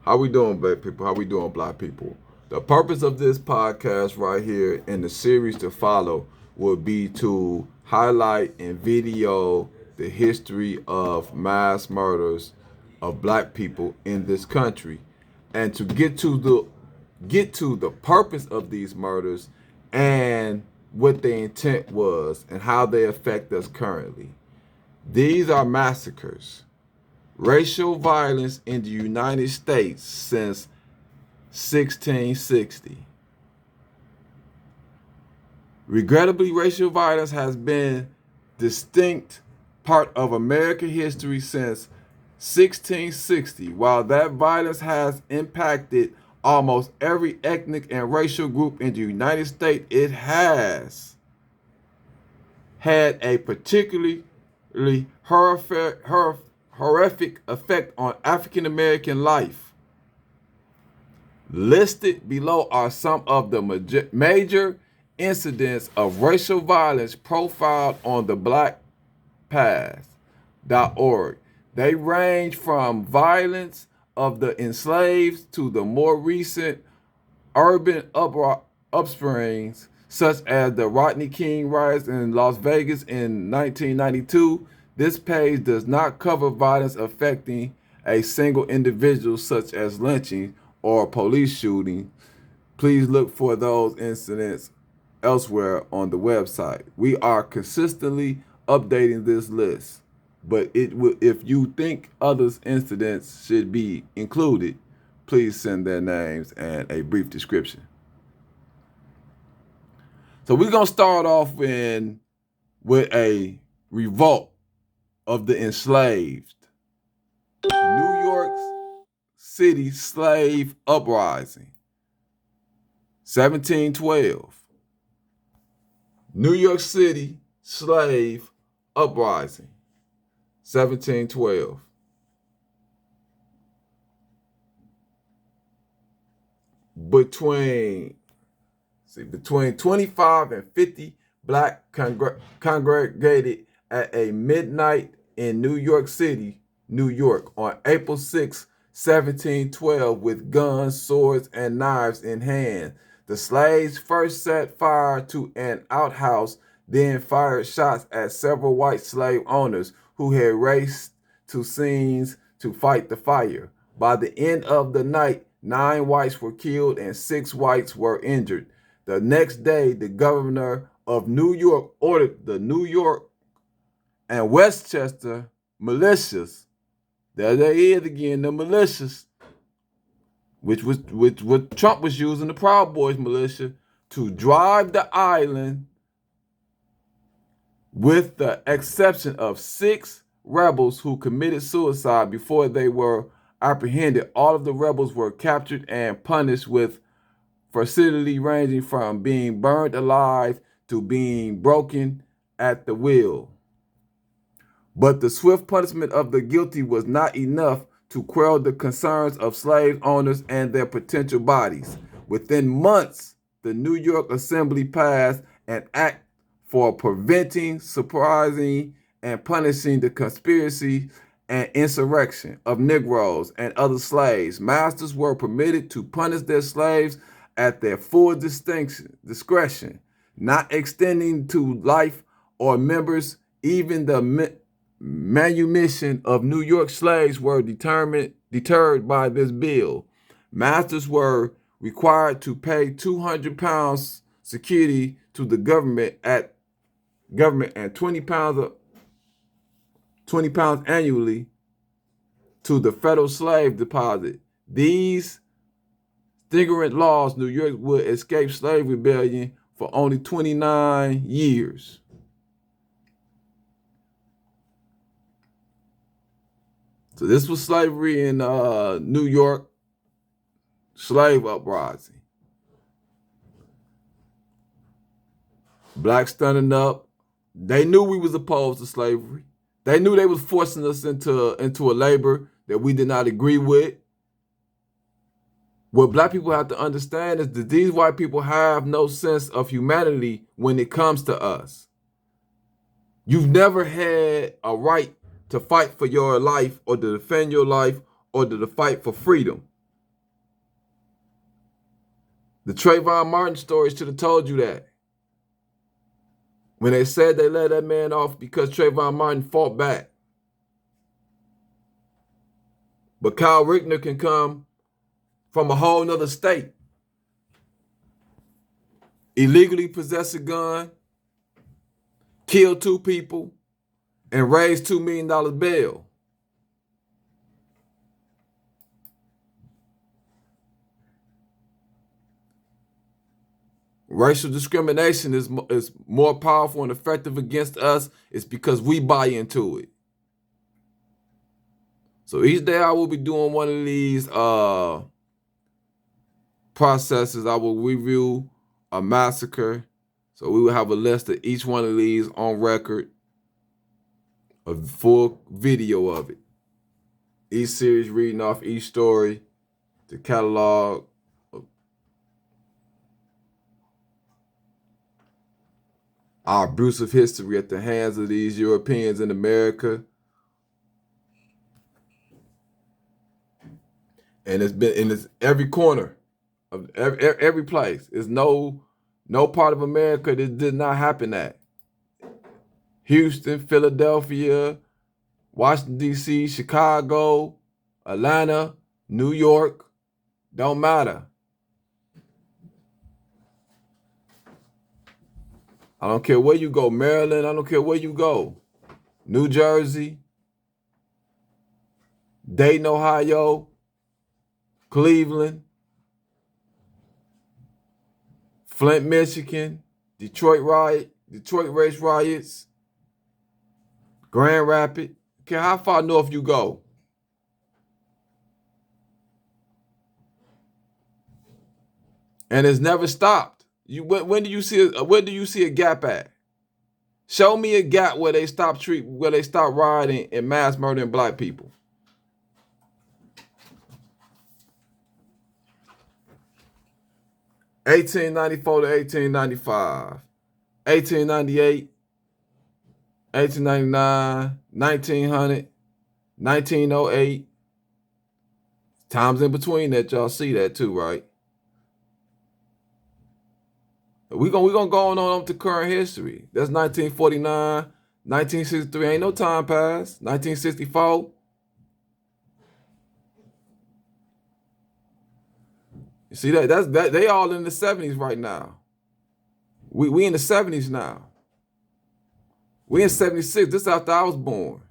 How we doing, black people? How we doing, black people? The purpose of this podcast right here and the series to follow will be to highlight and video the history of mass murders of black people in this country and to get to the purpose of these murders and what the intent was and how they affect us currently. These are massacres, racial violence in the United States since 1660. Regrettably, racial violence has been distinct part of American history since 1660. While that violence has impacted almost every ethnic and racial group in the United States, it has had a particularly horrific effect on African American life. Listed below are some of the major incidents of racial violence profiled on the blackpast.org. They range from violence of the enslaved to the more recent urban upsprings, such as the Rodney King riots in Las Vegas in 1992. This page does not cover violence affecting a single individual, such as lynching or police shooting. Please look for those incidents elsewhere on the website. We are consistently updating this list, but if you think others incidents should be included, please send their names and a brief description. So we're gonna start off with a revolt of the enslaved. New York City slave uprising, 1712. New York City slave uprising, 1712. Between 25 and 50 black congregated at a midnight in New York City, New York, on April 6, 1712, with guns, swords, and knives in hand. The slaves first set fire to an outhouse, then fired shots at several white slave owners who had raced to scenes to fight the fire. By the end of the night, 9 whites were killed and 6 whites were injured. The next day, the governor of New York ordered the New York and Westchester militias, there they is again, the militias, which what Trump was using, the Proud Boys militia, to drive the island, with the exception of 6 rebels who committed suicide before they were apprehended. All of the rebels were captured and punished with facility ranging from being burned alive to being broken at the will. But the swift punishment of the guilty was not enough to quell the concerns of slave owners and their potential bodies. Within months, the New York Assembly passed an act for preventing, suppressing, and punishing the conspiracy and insurrection of Negroes and other slaves. Masters were permitted to punish their slaves at their full discretion, not extending to life or members. Even the manumission of New York slaves were deterred by this bill. Masters were required to pay £200 security to the government and £20 annually to the federal slave deposit. These stringent laws, New York would escape slave rebellion for only 29 years. So this was slavery in New York, slave uprising. Blacks standing up. They knew we was opposed to slavery. They knew they was forcing us into a labor that we did not agree with. What black people have to understand is that these white people have no sense of humanity when it comes to us. You've never had a right to fight for your life or to defend your life or to fight for freedom. The Trayvon Martin stories should have told you that. When they said they let that man off because Trayvon Martin fought back. But Kyle Rickner can come from a whole nother state, illegally possess a gun, kill 2 people, and raise $2 million bail. Racial discrimination is more powerful and effective against us. It's because we buy into it. So each day I will be doing one of these processes. I will review a massacre. So we will have a list of each one of these on record, a full video of it. Each series reading off each story, the catalog. Our abusive history at the hands of these Europeans in America. And it's been in every corner of every place. There's no part of America that did not happen at. Houston, Philadelphia, Washington, D.C., Chicago, Atlanta, New York, don't matter. I don't care where you go, Maryland, I don't care where you go. New Jersey, Dayton, Ohio, Cleveland, Flint, Michigan, Detroit race riots, Grand Rapids. Okay, how far north you go? And it's never stopped. When do you see a gap at? Show me a gap where they stop rioting and mass murdering black people. (1894 to 1895, 1898, 1899, 1900, 1908. Times in between that, y'all see that too, right? We're gonna go on up to current history. That's 1949, 1963. Ain't no time pass. 1964. You see that they all in the 70s right now. We in the 70s now. We in 76. This after I was born.